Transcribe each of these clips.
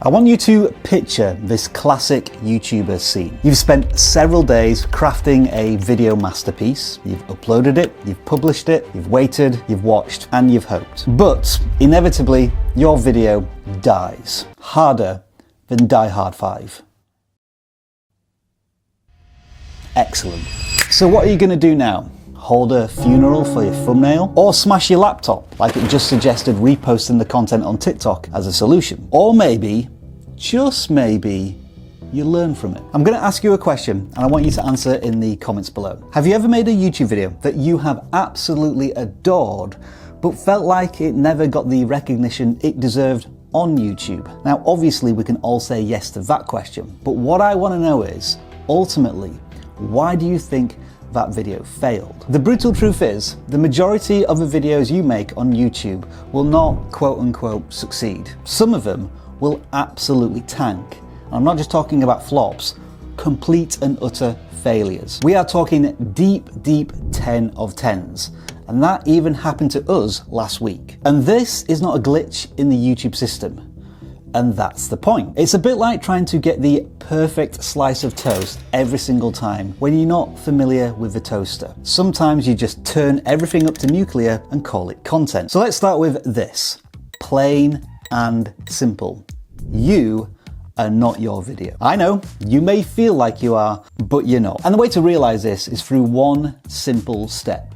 I want you to picture this classic YouTuber scene. You've spent several days crafting a video masterpiece. You've uploaded it, you've published it, you've waited, you've watched, and you've hoped. But inevitably, your video dies. Harder than Die Hard 5. Excellent. So what are you going to do now? Hold a funeral for your thumbnail? Or smash your laptop like it just suggested reposting the content on TikTok as a solution? Or maybe, just maybe, you learn from it. I'm going to ask you a question and I want you to answer in the comments below. Have you ever made a YouTube video that you have absolutely adored but felt like it never got the recognition it deserved on YouTube? Now obviously we can all say yes to that question, but what I want to know is, ultimately, why do you think that video failed? The brutal truth is, the majority of the videos you make on YouTube will not quote unquote succeed. Some of them will absolutely tank. I'm not just talking about flops, complete and utter failures. We are talking deep 10 of 10s. And that even happened to us last week. And this is not a glitch in the YouTube system. And that's the point. It's a bit like trying to get the perfect slice of toast every single time when you're not familiar with the toaster. Sometimes you just turn everything up to nuclear and call it content. So let's start with this. Plain and simple. You are not your video. I know, you may feel like you are, but you're not. And the way to realize this is through one simple step.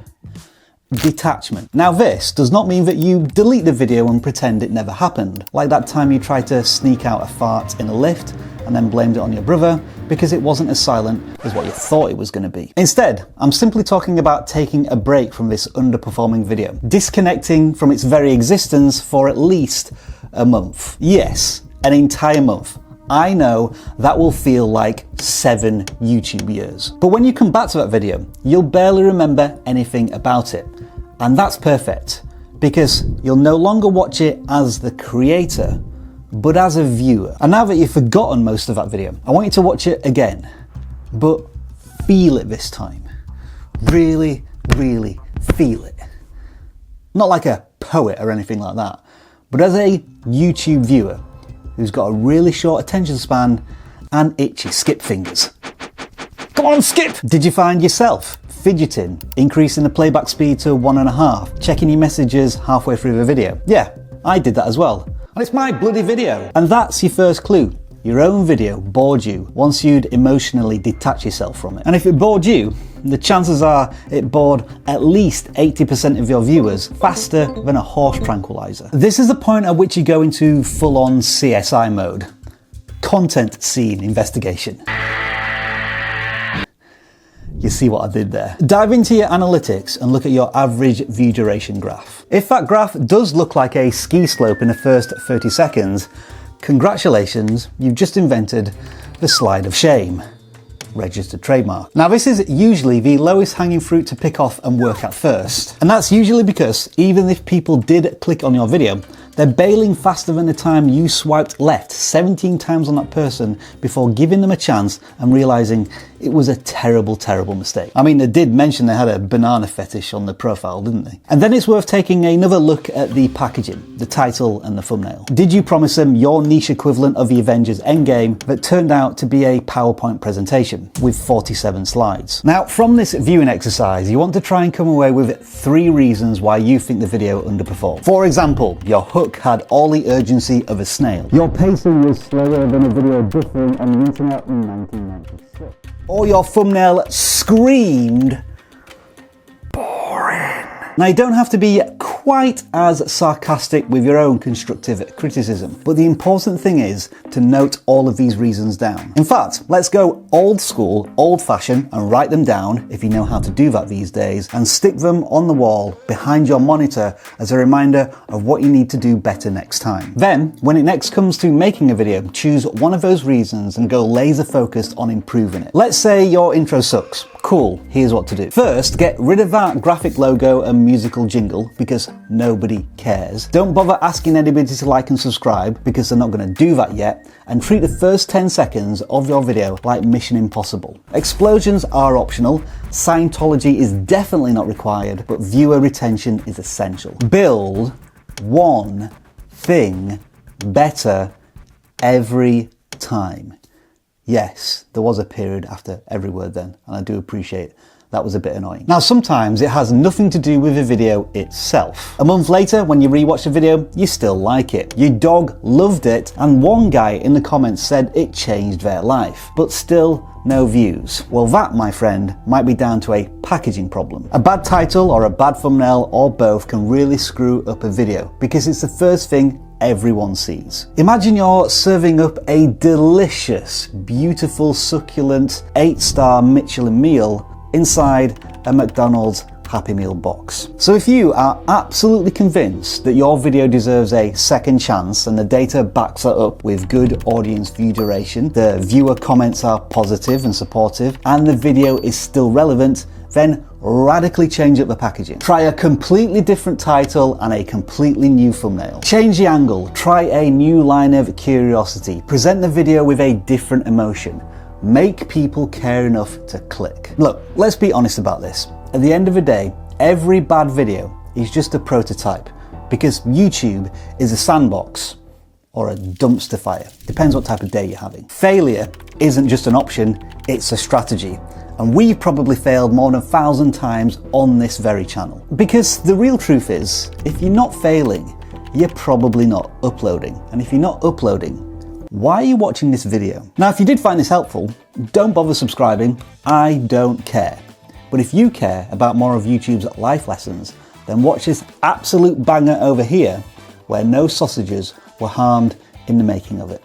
Detachment. Now this does not mean that you delete the video and pretend it never happened, like that time you tried to sneak out a fart in a lift and then blamed it on your brother because it wasn't as silent as what you thought it was going to be. Instead, I'm simply talking about taking a break from this underperforming video, disconnecting from its very existence for at least a month. Yes, an entire month. I know that will feel like 7 YouTube years. But when you come back to that video, you'll barely remember anything about it. And that's perfect, because you'll no longer watch it as the creator, but as a viewer. And now that you've forgotten most of that video, I want you to watch it again, but feel it this time. Really, really feel it. Not like a poet or anything like that, but as a YouTube viewer who's got a really short attention span and itchy skip fingers. Come on, skip! Did you find yourself fidgeting, increasing the playback speed to 1.5, checking your messages halfway through the video? Yeah, I did that as well. And it's my bloody video. And that's your first clue. Your own video bored you once you'd emotionally detach yourself from it. And if it bored you, the chances are it bored at least 80% of your viewers faster than a horse tranquilizer. This is the point at which you go into full-on CSI mode. Content scene investigation. You see what I did there? Dive into your analytics and look at your average view duration graph. If that graph does look like a ski slope in the first 30 seconds, congratulations, you've just invented the slide of shame. Registered trademark. Now this is usually the lowest hanging fruit to pick off and work at first. And that's usually because even if people did click on your video, they're bailing faster than the time you swiped left 17 times on that person before giving them a chance and realizing it was a terrible mistake. I mean, they did mention they had a banana fetish on the profile, didn't they? And then it's worth taking another look at the packaging, the title and the thumbnail. Did you promise them your niche equivalent of the Avengers Endgame that turned out to be a PowerPoint presentation with 47 slides? Now, from this viewing exercise, you want to try and come away with 3 reasons why you think the video underperformed. For example, your hook had all the urgency of a snail. Your pacing was slower than a video differing on the internet in 1996. Or your thumbnail screamed boring. Now you don't have to be quite as sarcastic with your own constructive criticism, but the important thing is to note all of these reasons down. In fact, let's go old school, old fashioned, and write them down, if you know how to do that these days, and stick them on the wall behind your monitor as a reminder of what you need to do better next time. Then, when it next comes to making a video, choose one of those reasons and go laser focused on improving it. Let's say your intro sucks. Cool, here's what to do. First, get rid of that graphic logo and musical jingle because nobody cares. Don't bother asking anybody to like and subscribe because they're not going to do that yet, and treat the first 10 seconds of your video like Mission Impossible. Explosions are optional, Scientology is definitely not required, but viewer retention is essential. Build one thing better every time. Yes, there was a period after every word then, and I do appreciate that was a bit annoying. Now, sometimes it has nothing to do with the video itself. A month later, when you rewatch the video, you still like it. Your dog loved it, and one guy in the comments said it changed their life, but still no views. Well, that, my friend, might be down to a packaging problem. A bad title or a bad thumbnail or both can really screw up a video because it's the first thing everyone sees. Imagine you're serving up a delicious, beautiful, succulent 8-star Michelin meal inside a McDonald's Happy Meal box. So if you are absolutely convinced that your video deserves a second chance and the data backs that up with good audience view duration, the viewer comments are positive and supportive, and the video is still relevant, then radically change up the packaging. Try a completely different title and a completely new thumbnail. Change the angle, try a new line of curiosity, present the video with a different emotion. Make people care enough to click. Look, let's be honest about this. At the end of the day, every bad video is just a prototype because YouTube is a sandbox or a dumpster fire. Depends what type of day you're having. Failure isn't just an option, it's a strategy. And we've probably failed more than 1,000 times on this very channel. Because the real truth is, if you're not failing, you're probably not uploading. And if you're not uploading, why are you watching this video? Now, if you did find this helpful, don't bother subscribing. I don't care. But if you care about more of YouTube's life lessons, then watch this absolute banger over here, where no sausages were harmed in the making of it.